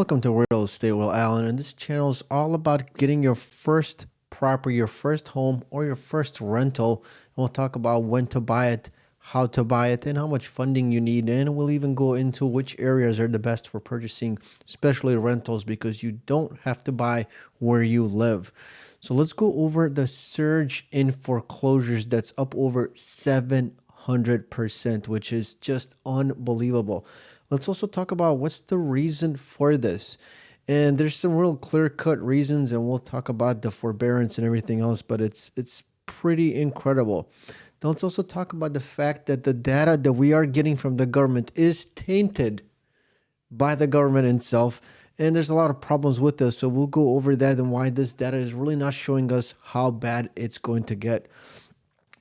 Welcome to Real Estate with Alan, and this channel is all about getting your first property, your first home, or your first rental. And we'll talk about when to buy it, how to buy it, and how much funding you need. And we'll even go into which areas are the best for purchasing, especially rentals, because you don't have to buy where you live. So let's go over the surge in foreclosures that's up over 700%, which is just unbelievable. Let's also talk about what's the reason for this. And there's some real clear-cut reasons, and we'll talk about the forbearance and everything else, but it's pretty incredible. Now, let's also talk about the fact that the data that we are getting from the government is tainted by the government itself, and there's a lot of problems with this. So we'll go over that and why this data is really not showing us how bad it's going to get.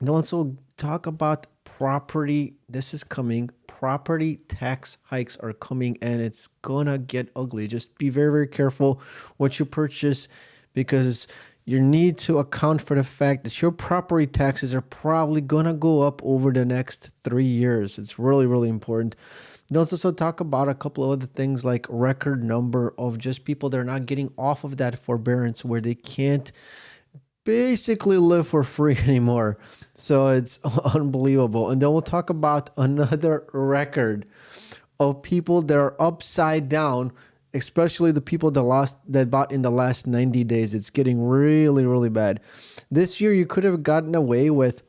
Now, let's also talk about property. This is coming. Property tax hikes are coming, and it's gonna get ugly. Just be very, very careful what you purchase, because you need to account for the fact that your property taxes are probably gonna go up over the next 3 years. It's really, really important. Let's also talk about a couple of other things, like record number of just people that are not getting off of that forbearance, where they can't basically live for free anymore. So it's unbelievable. And then we'll talk about another record of people that are upside down, especially the people that bought in the last 90 days. It's getting really, really bad. This year, you could have gotten away with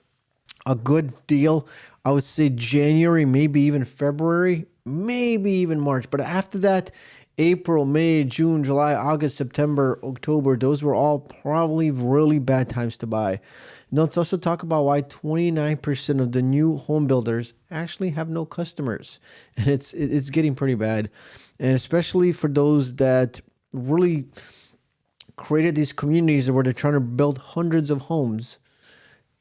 a good deal. I would say January, maybe even February, maybe even March. But after that, April, May, June, July, August, September, October, those were all probably really bad times to buy. Now, let's also talk about why 29% of the new home builders actually have no customers. And it's getting pretty bad. And especially for those that really created these communities where they're trying to build hundreds of homes.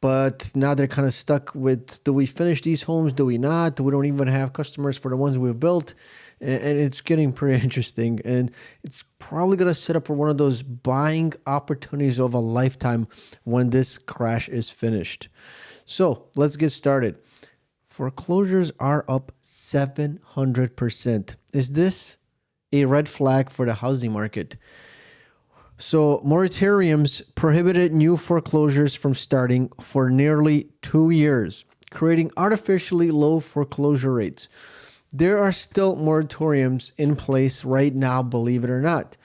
But now they're kind of stuck with, do we finish these homes? Do we not? We don't even have customers for the ones we've built. And it's getting pretty interesting. And it's probably going to set up for one of those buying opportunities of a lifetime when this crash is finished. So let's get started. Foreclosures are up 700%. Is this a red flag for the housing market? So moratoriums prohibited new foreclosures from starting for nearly 2 years, creating artificially low foreclosure rates. There are still moratoriums in place right now, believe it or not.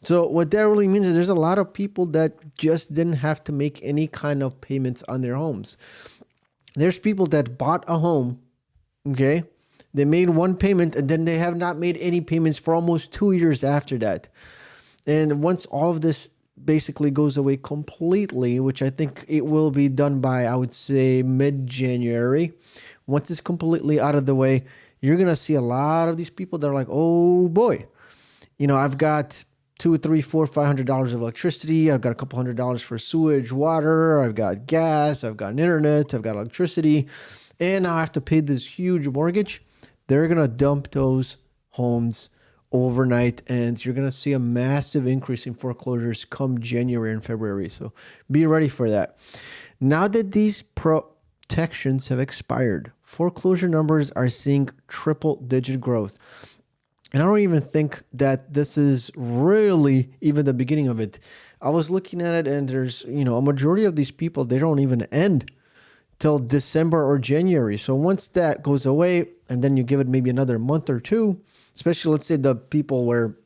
So what that really means is there's a lot of people that just didn't have to make any kind of payments on their homes. There's people that bought a home, okay? They made one payment, and then they have not made any payments for almost 2 years after that. And once all of this basically goes away completely, which I think it will be done by, I would say, mid-January, once it's completely out of the way, you're going to see a lot of these people that are like, oh boy, I've got $200, $300, $400, $500 of electricity. I've got a couple $100 for sewage, water. I've got gas. I've got internet. I've got electricity. And now I have to pay this huge mortgage. They're going to dump those homes overnight, and you're going to see a massive increase in foreclosures come January and February. So be ready for that. Now that these protections have expired, foreclosure numbers are seeing triple-digit growth. And I don't even think that this is really even the beginning of it. I was looking at it, and there's, a majority of these people, they don't even end till December or January. So once that goes away, and then you give it maybe another month or two, especially let's say the people where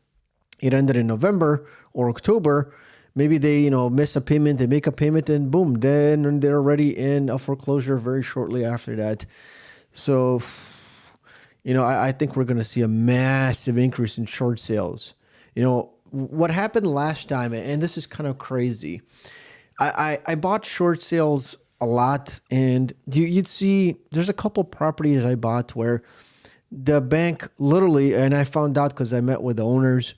it ended in November or October, maybe they, miss a payment, they make a payment, and boom, then they're already in a foreclosure very shortly after that. So, I think we're going to see a massive increase in short sales. What happened last time, and this is kind of crazy. I bought short sales a lot, and you'd see there's a couple properties I bought where the bank literally, and I found out because I met with the owners,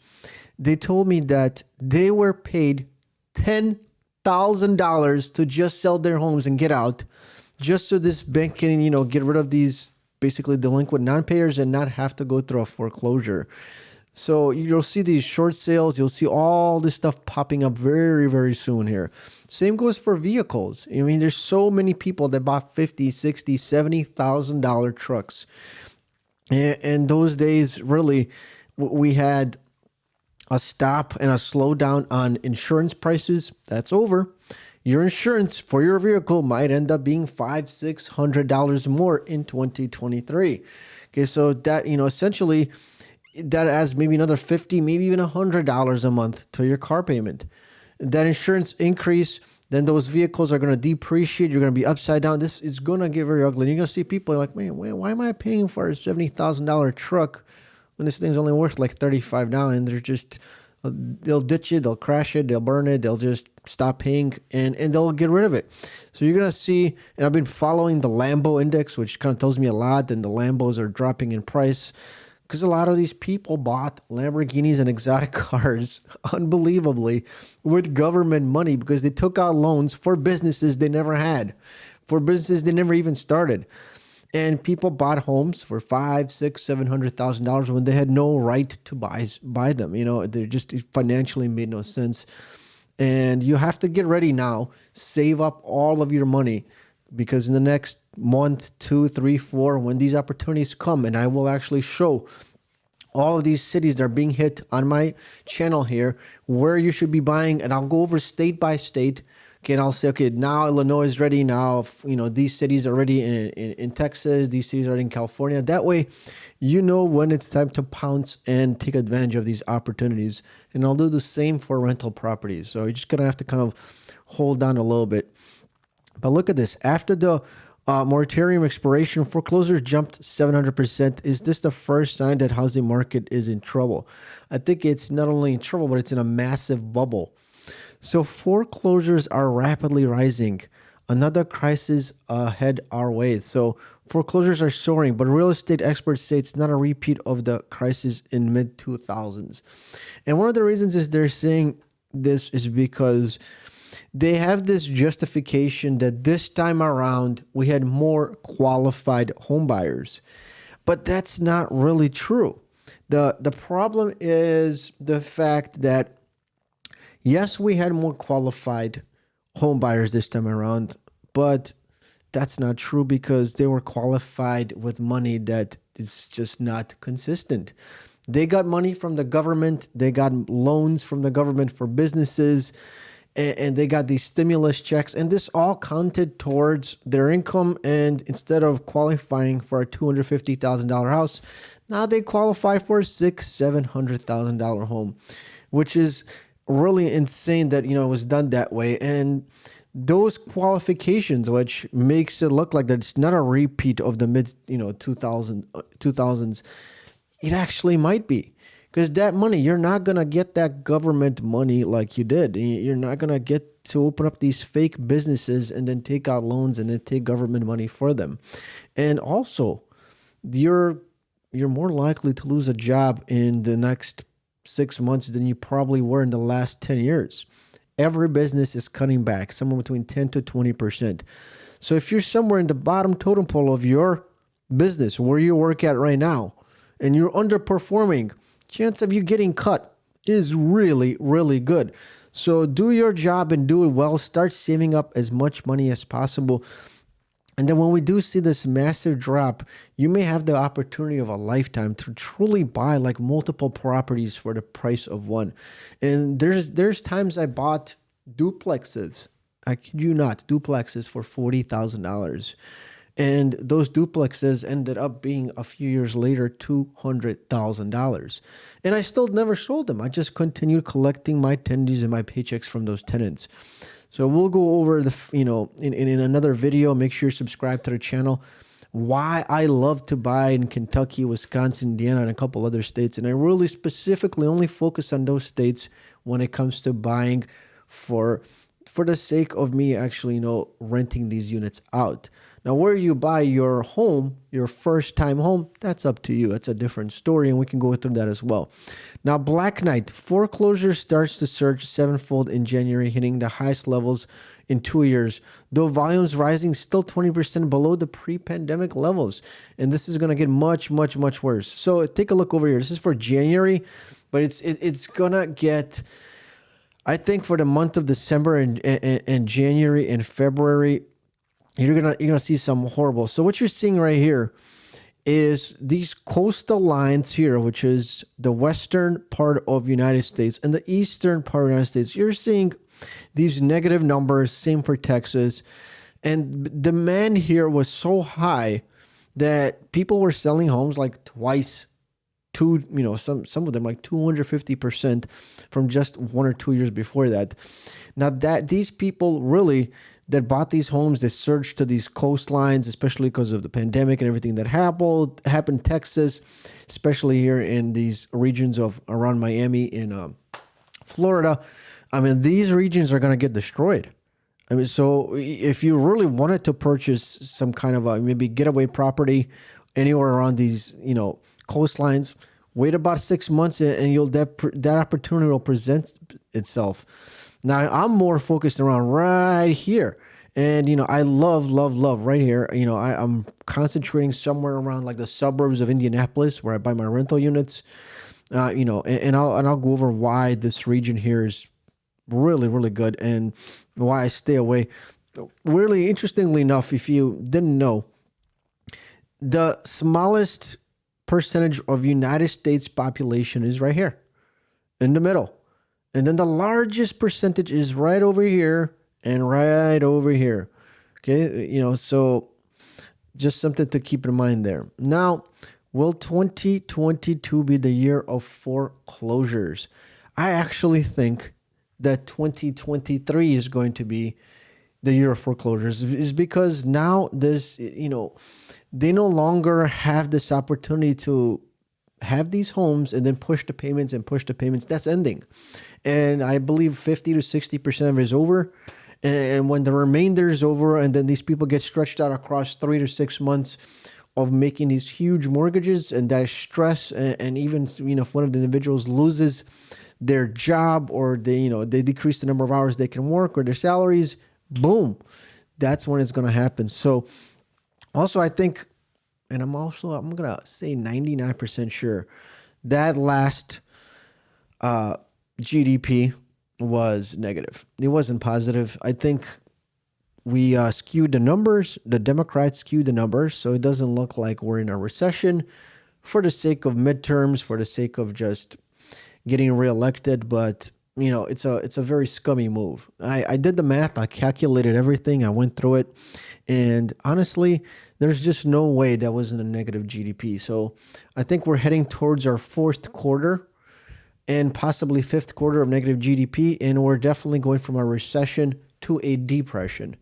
they told me that they were paid $10,000 to just sell their homes and get out, just so this bank can, get rid of these basically delinquent non-payers and not have to go through a foreclosure. So you'll see these short sales. You'll see all this stuff popping up very, very soon here. Same goes for vehicles. There's so many people that bought $50,000, $60,000, $70,000 trucks. And those days, really, we had a stop and a slowdown on insurance prices, that's over. Your insurance for your vehicle might end up being $500-$600 more in 2023. Okay, so that, essentially that adds maybe another $50, maybe even $100 a month to your car payment. That insurance increase, then those vehicles are going to depreciate. You're going to be upside down. This is going to get very ugly. You're going to see people like, man, why am I paying for a $70,000 truck when this thing's only worth like $35 and they're just, they'll ditch it, they'll crash it, they'll burn it, they'll just stop paying and they'll get rid of it. So you're going to see, and I've been following the Lambo index, which kind of tells me a lot, and the Lambos are dropping in price because a lot of these people bought Lamborghinis and exotic cars, unbelievably, with government money because they took out loans for businesses they never had, for businesses they never even started. And people bought homes for $500,000, $600,000, $700,000 when they had no right to buy them. They just financially made no sense. And you have to get ready now. Save up all of your money because in the next month, 2, 3, 4, when these opportunities come, and I will actually show all of these cities that are being hit on my channel here, where you should be buying, and I'll go over state by state. Okay, and I'll say, okay, now Illinois is ready. Now, these cities are ready in Texas. These cities are in California. That way, when it's time to pounce and take advantage of these opportunities. And I'll do the same for rental properties. So you're just going to have to kind of hold on a little bit. But look at this. After the moratorium expiration, foreclosures jumped 700%. Is this the first sign that housing market is in trouble? I think it's not only in trouble, but it's in a massive bubble. So foreclosures are rapidly rising. Another crisis ahead our way. So foreclosures are soaring, but real estate experts say it's not a repeat of the crisis in mid-2000s. And one of the reasons is they're saying this is because they have this justification that this time around we had more qualified home buyers. But that's not really true. The problem is the fact that yes, we had more qualified home buyers this time around, but that's not true because they were qualified with money that is just not consistent. They got money from the government. They got loans from the government for businesses, and they got these stimulus checks, and this all counted towards their income. And instead of qualifying for a $250,000 house, now they qualify for a $600,000-$700,000 home, which is really insane that it was done that way. And those qualifications, which makes it look like that it's not a repeat of the mid 2000s, it actually might be, because that money, you're not gonna get that government money like you did. You're not gonna get to open up these fake businesses and then take out loans and then take government money for them. And also, you're more likely to lose a job in the next 6 months than you probably were in the last 10 years. Every business is cutting back somewhere between 10 to 20%. So if you're somewhere in the bottom totem pole of your business, where you work at right now, and you're underperforming, chance of you getting cut is really, really good. So do your job and do it well. Start saving up as much money as possible. And then when we do see this massive drop, you may have the opportunity of a lifetime to truly buy like multiple properties for the price of one. And there's times I bought duplexes. I kid you not, duplexes for $40,000. And those duplexes ended up being a few years later $200,000. And I still never sold them. I just continued collecting my tendies and my paychecks from those tenants. So we'll go over in another video. Make sure you subscribe to the channel. Why I love to buy in Kentucky, Wisconsin, Indiana, and a couple other states. And I really specifically only focus on those states when it comes to buying for the sake of me actually, renting these units out. Now, where you buy your home, your first time home, that's up to you. It's a different story, and we can go through that as well. Now, Black Knight, foreclosure starts to surge sevenfold in January, hitting the highest levels in 2 years, though volumes rising still 20% below the pre-pandemic levels. And this is going to get much, much, much worse. So take a look over here. This is for January, but it's going to get, I think, for the month of December and January and February, you're gonna see some horrible. So what you're seeing right here is these coastal lines here, which is the western part of United States and the eastern part of the United States. You're seeing these negative numbers, same for Texas. And demand here was so high that people were selling homes like twice, some of them like 250% from just 1 or 2 years before that. Now that these people really that bought these homes, they surged to these coastlines, especially because of the pandemic and everything that happened in Texas, especially here in these regions of around Miami in Florida. I mean, these regions are going to get destroyed. I mean, so if you really wanted to purchase some kind of a maybe getaway property anywhere around these, coastlines, wait about 6 months and that opportunity will present itself. Now, I'm more focused around right here. And, I love right here. I'm concentrating somewhere around like the suburbs of Indianapolis where I buy my rental units, and I'll go over why this region here is really, really good and why I stay away. Really, interestingly enough, if you didn't know, the smallest percentage of United States population is right here in the middle. And then the largest percentage is right over here and right over here. Okay, so just something to keep in mind there. Now, will 2022 be the year of foreclosures? I actually think that 2023 is going to be the year of foreclosures, is because now they no longer have this opportunity to have these homes and then push the payments. That's ending. And I believe 50 to 60% of it is over. And when the remainder is over, and then these people get stretched out across 3 to 6 months of making these huge mortgages, and that stress, and even, if one of the individuals loses their job or they decrease the number of hours they can work or their salaries, boom, that's when it's going to happen. So also I think, and I'm going to say 99% sure that last GDP was negative. It wasn't positive. I think we skewed the numbers. The Democrats skewed the numbers. So it doesn't look like we're in a recession for the sake of midterms, for the sake of just getting reelected, but it's a very scummy move. I did the math, I calculated everything, I went through it, and honestly, there's just no way that wasn't a negative GDP. So I think we're heading towards our fourth quarter and possibly fifth quarter of negative GDP, and we're definitely going from a recession to a depression.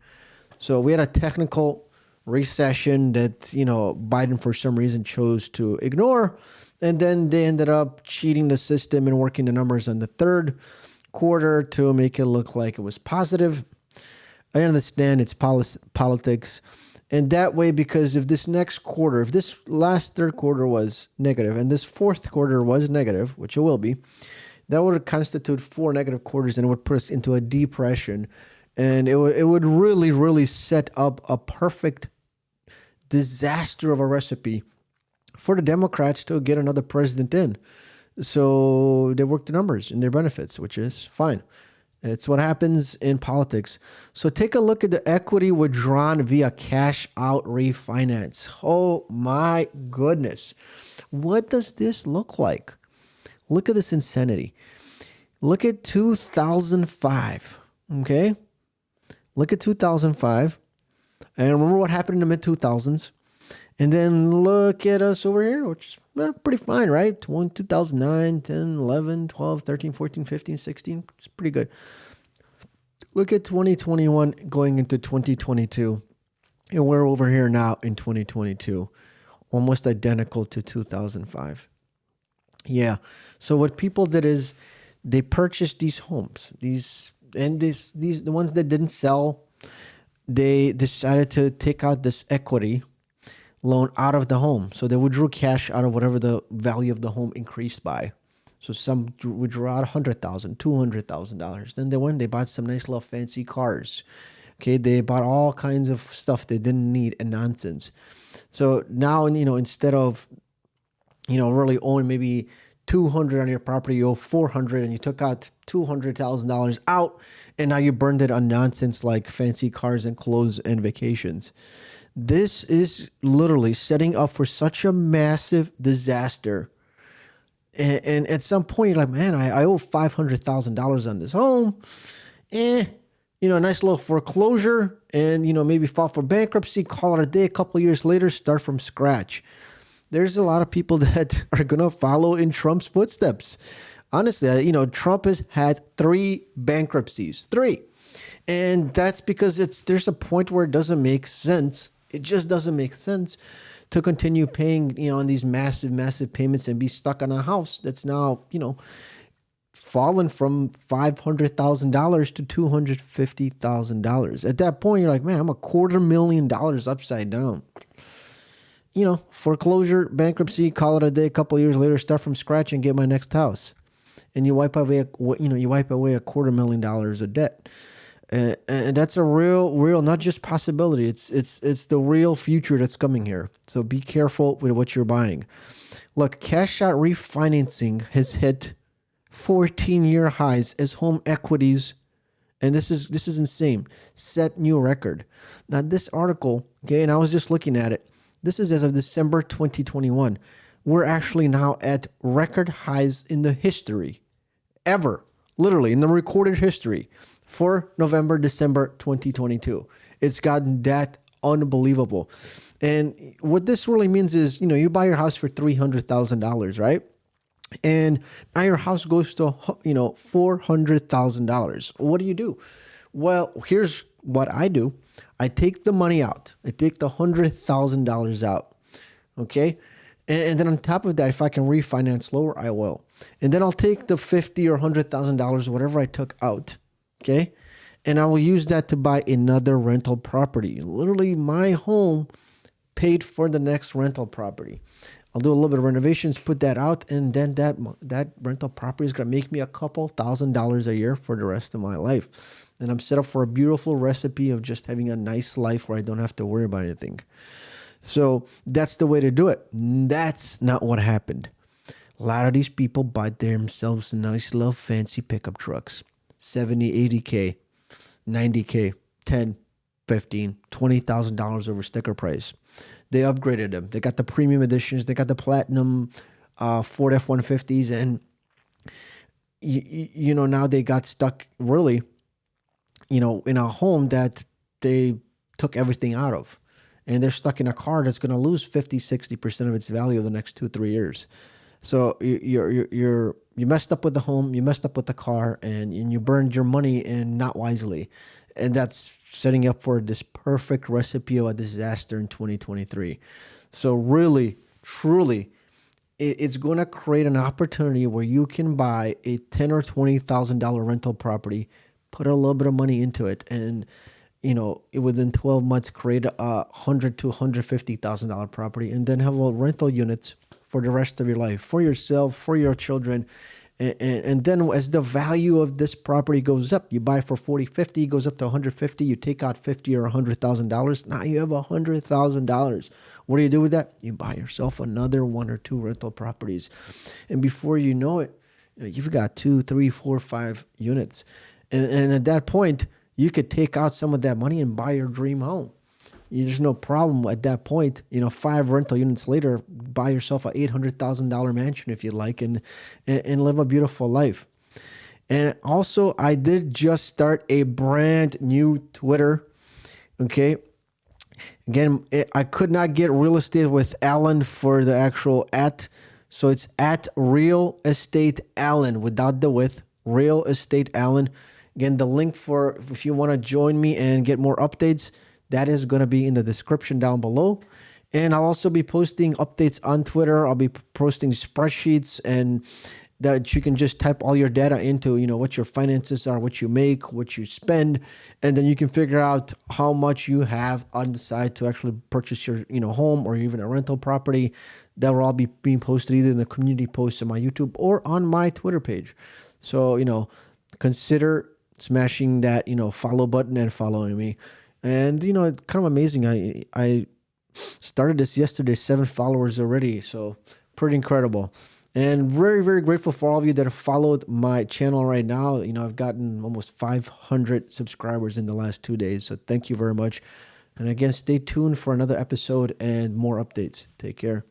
So we had a technical recession that Biden for some reason chose to ignore. And then they ended up cheating the system and working the numbers on the third quarter to make it look like it was positive. I understand it's politics. And that way, because if this last third quarter was negative and this fourth quarter was negative, which it will be, that would constitute 4 negative quarters and it would put us into a depression. And it would really, really set up a perfect disaster of a recipe for the Democrats to get another president in. So they work the numbers and their benefits, which is fine. It's what happens in politics. So take a look at the equity withdrawn via cash out refinance. Oh my goodness. What does this look like? Look at this insanity. Look at 2005. Okay? Look at 2005. And remember what happened in the mid-2000s. And then look at us over here, which is pretty fine, right? 2009, 10, 11, 12, 13, 14, 15, 16. It's pretty good. Look at 2021 going into 2022. And we're over here now in 2022. Almost identical to 2005. Yeah. So what people did is they purchased these homes. These the ones that didn't sell, they decided to take out this equity loan out of the home. So they withdrew cash out of whatever the value of the home increased by. So some withdrew out $100,000, $200,000. Then they bought some nice little fancy cars. Okay, they bought all kinds of stuff they didn't need and nonsense. So now, instead of, really owing maybe $200 on your property, you owe $400, and you took out $200,000 out, and now you burned it on nonsense like fancy cars and clothes and vacations. This is literally setting up for such a massive disaster. And at some point, you're like, man, I owe $500,000 on this home. A nice little foreclosure and, maybe file for bankruptcy, call it a day. A couple of years later, start from scratch. There's a lot of people that are going to follow in Trump's footsteps. Honestly, Trump has had 3 bankruptcies, 3. And that's because there's a point where it doesn't make sense. It just doesn't make sense to continue paying, on these massive, massive payments and be stuck on a house that's now, fallen from $500,000 to $250,000. At that point, you're like, man, I'm $250,000 upside down. Foreclosure, bankruptcy, call it a day. A couple of years later, start from scratch and get my next house. And you wipe away, $250,000 of debt. And that's a real, not just possibility. It's the real future that's coming here. So be careful with what you're buying. Look, cash out refinancing has hit 14-year highs as home equities, and this is insane, set new record. Now this article, okay, and I was just looking at it. This is as of December 2021. We're actually now at record highs in the history, ever, literally in the recorded history for November, December 2022. It's gotten that unbelievable. And what this really means is, you buy your house for $300,000, right? And now your house goes to, $400,000. What do? Well, here's what I do. I take the money out. I take the $100,000 out. Okay. And then on top of that, if I can refinance lower, I will. And then I'll take the $50,000 or $100,000, whatever I took out. Okay. And I will use that to buy another rental property. Literally, my home paid for the next rental property. I'll do a little bit of renovations, put that out, and then that rental property is going to make me a couple $1,000s a year for the rest of my life. And I'm set up for a beautiful recipe of just having a nice life where I don't have to worry about anything. So that's the way to do it. That's not what happened. A lot of these people buy themselves nice little fancy pickup trucks. 70, 80K, 90K, 10, 15, $20,000 over sticker price. They upgraded them. They got the premium editions. They got the platinum Ford F-150s. And, now they got stuck really, in a home that they took everything out of. And they're stuck in a car that's going to lose 50, 60% of its value the next 2-3 years. So you messed up with the home, you messed up with the car, and you burned your money and not wisely. And that's setting up for this perfect recipe of a disaster in 2023. So really, truly, it's going to create an opportunity where you can buy a $10,000 or $20,000 rental property, put a little bit of money into it, and within 12 months create a $100,000 to $150,000 property, and then have a rental units for the rest of your life, for yourself, for your children. And then as the value of this property goes up, you buy for 40, 50, goes up to 150, you take out 50 or $100,000. Now you have $100,000. What do you do with that? You buy yourself another 1 or 2 rental properties. And before you know it, you've got 2, 3, 4, 5 units. And at that point, you could take out some of that money and buy your dream home. There's no problem at that point. 5 rental units later, buy yourself a $800,000 mansion if you like, and live a beautiful life. And also, I did just start a brand new Twitter. Okay. Again, I could not get real estate with Alan for the actual @. So it's @Real Estate Alan without the with. Real Estate Alan. Again, the link for if you want to join me and get more updates, that is going to be in the description down below. And I'll also be posting updates on Twitter. I'll be posting spreadsheets and that you can just type all your data into, what your finances are, what you make, what you spend. And then you can figure out how much you have on the side to actually purchase your, home or even a rental property. That will all be being posted either in the community posts on my YouTube or on my Twitter page. So, consider smashing that, follow button and following me. And, it's kind of amazing. I started this yesterday, 7 followers already. So pretty incredible. And very, very grateful for all of you that have followed my channel right now. I've gotten almost 500 subscribers in the last 2 days. So thank you very much. And again, stay tuned for another episode and more updates. Take care.